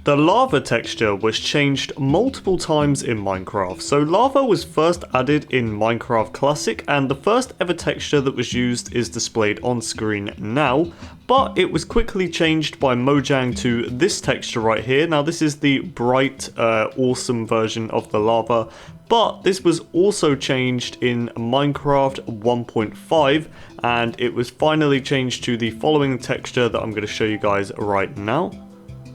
The lava texture was changed multiple times in Minecraft. So lava was first added in Minecraft Classic, and the first ever texture that was used is displayed on screen now, but it was quickly changed by Mojang to this texture right here. Now this is the bright, awesome version of the lava, but this was also changed in Minecraft 1.5, and it was finally changed to the following texture that I'm going to show you guys right now.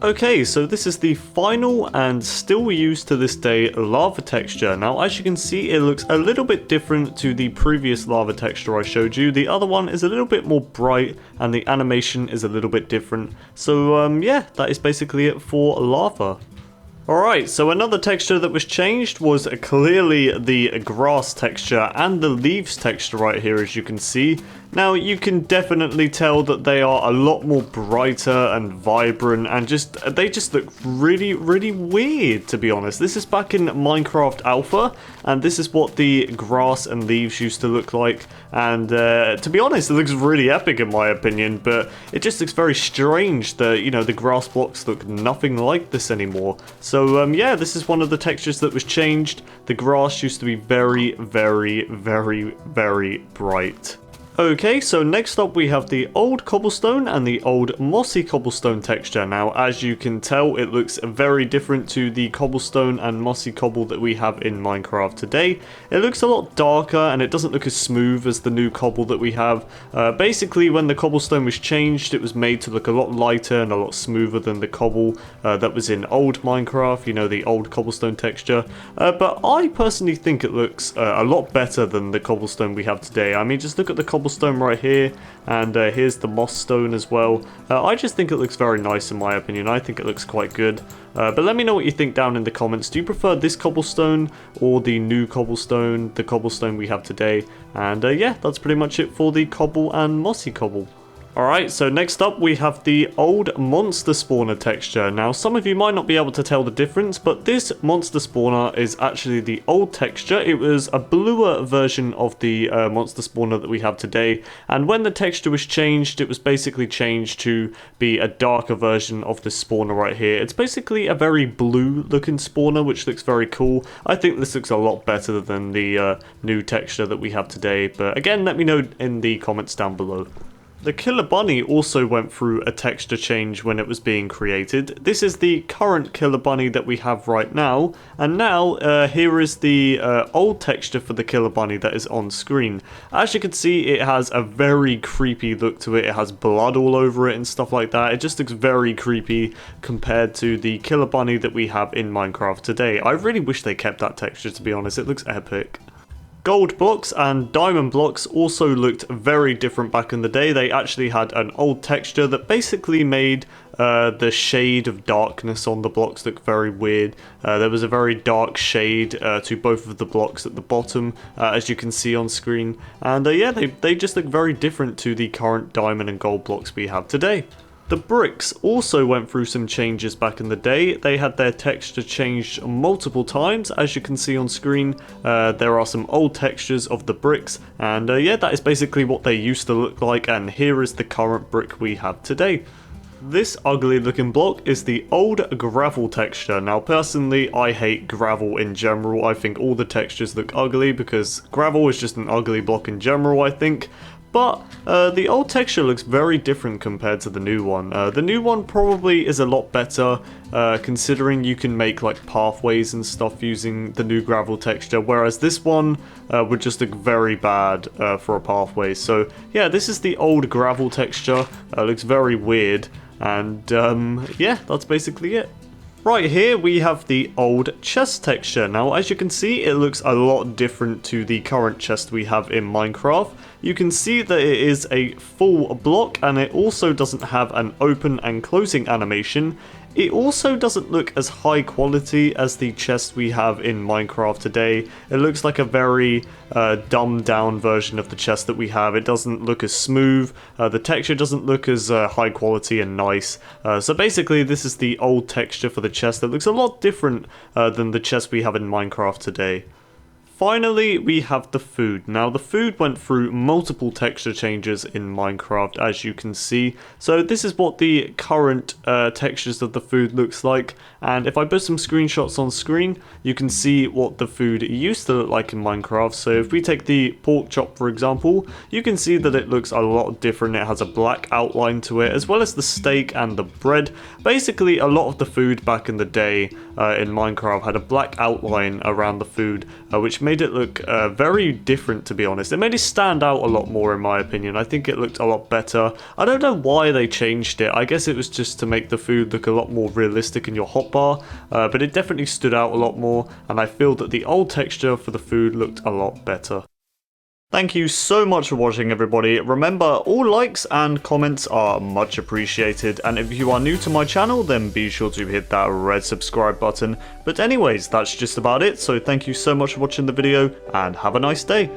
Okay, so this is the final and still used to this day lava texture. Now, as you can see, it looks a little bit different to the previous lava texture I showed you. The other one is a little bit more bright and the animation is a little bit different. So, yeah, that is basically it for lava. Alright, so another texture that was changed was clearly the grass texture and the leaves texture right here, as you can see. Now, you can definitely tell that they are a lot more brighter and vibrant, and they just look really, really weird, to be honest. This is back in Minecraft Alpha, and this is what the grass and leaves used to look like. And to be honest, it looks really epic in my opinion, but it just looks very strange that, you know, the grass blocks look nothing like this anymore. So, yeah, this is one of the textures that was changed. The grass used to be very, very, very, very bright. Okay, so next up we have the old cobblestone and the old mossy cobblestone texture. Now, as you can tell, it looks very different to the cobblestone and mossy cobble that we have in Minecraft today. It looks a lot darker and it doesn't look as smooth as the new cobble that we have. Basically, when the cobblestone was changed, it was made to look a lot lighter and a lot smoother than the cobble that was in old Minecraft, you know, the old cobblestone texture. But I personally think it looks a lot better than the cobblestone we have today. I mean, just look at the cobblestone right here, and here's the moss stone as well. I just think it looks very nice in my opinion. I think it looks quite good. But let me know what you think down in the comments. Do you prefer this cobblestone or the new cobblestone, the cobblestone we have today? And yeah, that's pretty much it for the cobble and mossy cobble. Alright, so next up we have the old monster spawner texture. Now, some of you might not be able to tell the difference, but this monster spawner is actually the old texture. It was a bluer version of the monster spawner that we have today, and when the texture was changed, it was basically changed to be a darker version of this spawner right here. It's basically a very blue looking spawner, which looks very cool. I think this looks a lot better than the new texture that we have today, but again, let me know in the comments down below. The killer bunny also went through a texture change when it was being created. This is the current killer bunny that we have right now, and now here is the old texture for the killer bunny that is on screen. As you can see, it has a very creepy look to it. It has blood all over it and stuff like that. It just looks very creepy compared to the killer bunny that we have in Minecraft today. I really wish they kept that texture, to be honest. It looks epic. Gold blocks and diamond blocks also looked very different back in the day. They actually had an old texture that basically made the shade of darkness on the blocks look very weird. There was a very dark shade to both of the blocks at the bottom, as you can see on screen. And yeah, they just look very different to the current diamond and gold blocks we have today. The bricks also went through some changes back in the day. They had their texture changed multiple times. As you can see on screen, there are some old textures of the bricks, and yeah, that is basically what they used to look like, and here is the current brick we have today. This ugly looking block is the old gravel texture. Now personally, I hate gravel in general. I think all the textures look ugly because gravel is just an ugly block in general, I think. But the old texture looks very different compared to the new one. The new one probably is a lot better, considering you can make like pathways and stuff using the new gravel texture, whereas this one would just look very bad for a pathway. So yeah, this is the old gravel texture. Looks very weird, and yeah, that's basically it. Right here we have the old chest texture. Now, as you can see, it looks a lot different to the current chest we have in Minecraft. You can see that it is a full block, and it also doesn't have an open and closing animation. It also doesn't look as high quality as the chest we have in Minecraft today. It looks like a very dumbed down version of the chest that we have. It doesn't look as smooth. The texture doesn't look as high quality and nice. So basically this is the old texture for the chest that looks a lot different than the chest we have in Minecraft today. finally, we have the food. Now, the food went through multiple texture changes in Minecraft, as you can see. So this is what the current textures of the food looks like. And if I put some screenshots on screen, you can see what the food used to look like in Minecraft. So if we take the pork chop, for example, you can see that it looks a lot different. It has a black outline to it, as well as the steak and the bread. Basically, a lot of the food back in the day in Minecraft had a black outline around the food, which made it look very different, to be honest. It made it stand out a lot more, in my opinion. I think it looked a lot better. I don't know why they changed it. I guess it was just to make the food look a lot more realistic in your hotbar, but it definitely stood out a lot more, and I feel that the old texture for the food looked a lot better. Thank you so much for watching, everybody. Remember, all likes and comments are much appreciated, and if you are new to my channel, then be sure to hit that red subscribe button. But anyways, that's just about it, so thank you so much for watching the video, and have a nice day.